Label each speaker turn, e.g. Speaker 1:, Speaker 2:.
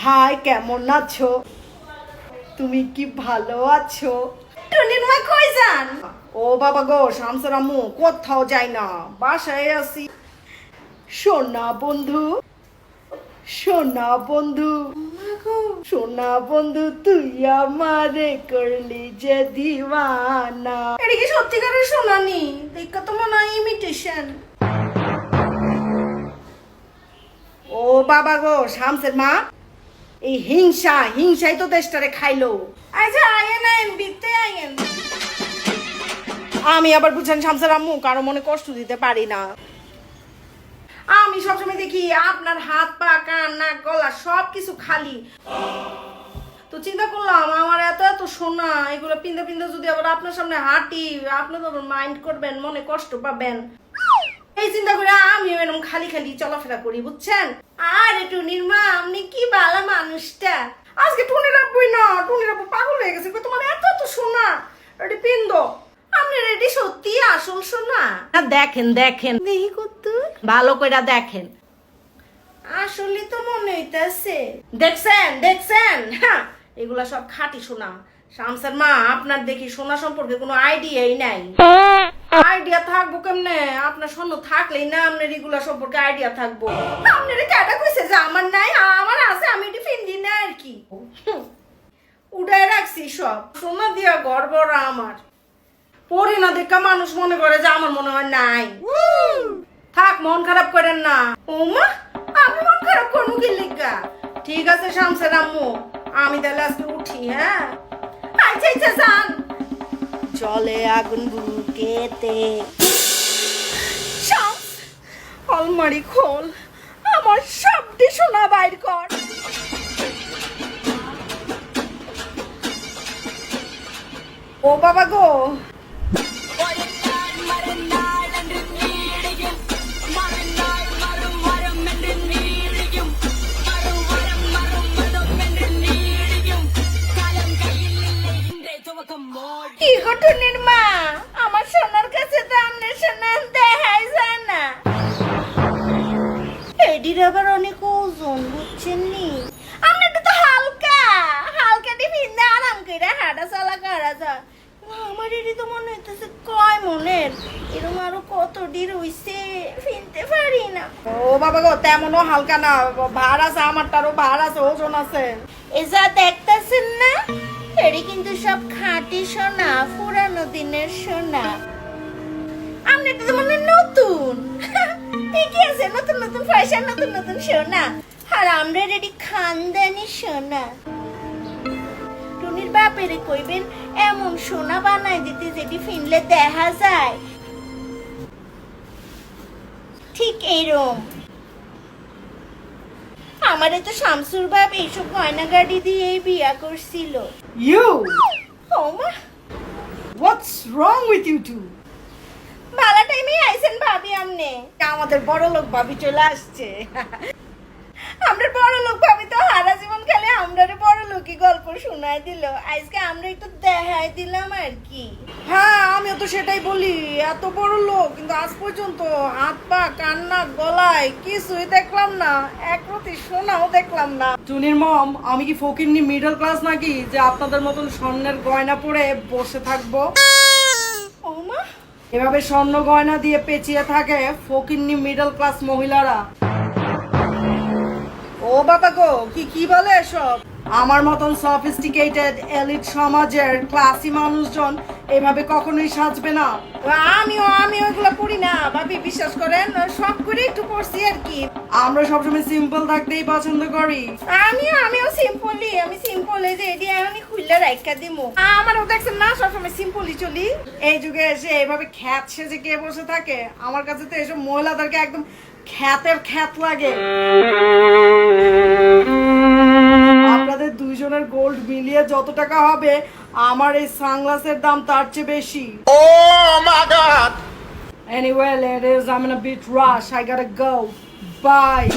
Speaker 1: High, কেমন আছো? তুমি কি ভালো আছো?
Speaker 2: টুনির মা কই যান?
Speaker 1: ও বাবা গো, শামসুর আম্মু কোথাও যাই না, বাসায় আছি। সোনা বন্ধু, সোনা বন্ধু, সোনা বন্ধু, তুই আমারে করলি যে দিওয়ানা।
Speaker 2: এটা কি সত্যিকারের শোনানি? দেখা তো মনে হয় ইমিটেশন।
Speaker 1: ও বাবা গো, শামসের মা, এই হিংসাই তো দেশটারে খাইলো।
Speaker 2: আচ্ছা আয়েন আয়েন বিতে আয়েন।
Speaker 1: আমি আবার বুঝছেন শামসের আম্মু কারো মনে কষ্ট দিতে পারি না। আমি সবসময় দেখি আপনার হাত পা কান নাক গলা সবকিছু খালি, তো চিন্তা করলাম আমার এত এত সোনা, এগুলো পিন্দে পিন্দে যদি আবার আপনার সামনে হাঁটি, আপনি তো মাইন্ড করবেন, মনে কষ্ট পাবেন, এই চিন্তা করে আমি এরকম খালি খালি চলাফেরা করি, বুঝছেন?
Speaker 2: আরে টুনির মা, আপনি কি ভালো মানুষটা।
Speaker 1: আজকে টুনির আব্বুই না, টুনির আব্বু পাগল হয়ে গেছে, তোমার এত এত সোনা, এটি পিন্দ।
Speaker 2: আপনি রেডি সত্যি আসল সোনা?
Speaker 1: দেখেন দেখেন,
Speaker 2: দেখি কত
Speaker 1: ভালো করে দেখেন।
Speaker 2: আসলে তো মনে হইতাছে।
Speaker 1: দেখছেন দেখছেন, হ্যাঁ এগুলা সব খাঁটি সোনা। শামসের মা, আপনার দেখি সোনা সম্পর্কে কোনো আইডিয়াই নাই। আইডিয়া থাকবো কেমনে? আপনার স্বর্ণ থাকলেই না আপনার এগুলা সম্পর্কে আইডিয়া থাকবো।
Speaker 2: আপনার কেটা কইছে যে আমার নাই? আমার আছে, আমি এটি ফিন্দি না আর কি।
Speaker 1: উড়াই রাখছি সব সোনা দিয়া ঘর ভরা আমার। পরি না দেখা মানুষ মনে করে যে আমার মনে হয় নাই। থাক, মন খারাপ করেন না।
Speaker 2: ওমা, আমি মন খারাপ করবো কি লিগা?
Speaker 1: ঠিক আছে শামসের আম্মু, আমি তাহলে আজকে উঠি। হ্যাঁ
Speaker 2: আচ্ছা আচ্ছা যান।
Speaker 1: চলে আগুন বুকেতে।
Speaker 2: শামস,
Speaker 1: আলমারি খোল, আমার সবটি সোনা বাইর কর। ও বাবা গো,
Speaker 2: কি গো টুনির মা, আমার সোনার কাছে তো আপনার সোনা দেখাই যায় না। এডির আবার অনেক ওজন, বুঝছেন নি? আপনার তো হালকা হালকা টিফিন আরাম করে হাঁটা চলা করা যায়। আমার এটি তো মনে হইতেছে কয় মনের, এরকম আরো কত ডির হইছে, ফিনতে পারি না।
Speaker 1: ও বাবা গো, তেমনও হালকা না, ভার আছে, আমারটারও ভার আছে, ওজন আছে।
Speaker 2: এই যা দেখতেছেন না, এটি কিন্তু সব খাঁটি সোনা, পুরানো দিনের সোনা। আপনি তো মানে নতুন, ঠিকই আছে, নতুন নতুন ফ্যাশন, নতুন নতুন সোনা। আর আমরা রেডি খানদানি সোনা। টুনির বাপেরে কইবেন এমন সোনা বানাই দিতে যেটি ফিনলে দেখা যায় ঠিক এইরকম। আমারে তো শামসুর বাপ এইসব গয়না গাড়ি দিয়ে বিয়া করছিল।
Speaker 1: You,
Speaker 2: ওমা,
Speaker 1: what's wrong with you two?
Speaker 2: ভালো টাইমে আইছেন ভাবি আমনে।
Speaker 1: আমাদের বড় লোক ভাবি চলে আসছে।
Speaker 2: আমরা বড় লোক ভাবি তো হারা জীবন খালি আমরারে বড় লোকই গল্প শোনাই দিল, আজকে আমরা একটু দেখাই দিলাম আর কি।
Speaker 1: হ্যাঁ, আমিও তো সেটাই বলি, এত বড় লোক কিন্তু আজ পর্যন্ত হাত পা কান নাক গলায় কিছুই দেখলাম না, এক রতি সোনাও দেখলাম না। টুনির মম, আমি কি ফকিন্নি মিডল ক্লাস নাকি যে আপনাদের মতন স্বর্ণের গয়না পরে বসে থাকবো?
Speaker 2: ওমা,
Speaker 1: এভাবে স্বর্ণ গয়না দিয়ে পেঁচিয়ে থাকে ফকিন্নি মিডল ক্লাস মহিলারা। ও বাবা গো, কি বলে এসব? আমার মতন সফিস্টিকেটেড এলিট সমাজের ক্লাসি মানুষজন এভাবে কখনোই সাজবে না। আমিও এগুলো পড়ি না ভাবি, বিশ্বাস করেন, সব করে একটু পড়ছি আর কি। আমরা সবসময় সিম্পল থাকতেই পছন্দ করি।
Speaker 2: আমিও সিম্পলি, আমি সিম্পল, এই যে এডি আমি খুললে রাইখা দিমু।
Speaker 1: আমারও দেখছেন না, সবসময় সিম্পলি চলি। এই যুগে এসে এভাবে খ্যাত সেজে কে বসে থাকে? আমার কাছে তো এসব মহিলাদেরকে একদম খ্যাতের খ্যাত লাগে। আপনাদের দুইজনের গোল্ড মিলিয়ে যত টাকা হবে, আমার এই সানগ্লাসের দাম তার চেয়ে বেশি।
Speaker 3: Oh my God!
Speaker 1: Anyway, ladies, I'm in a bit rush. I gotta go. Bye.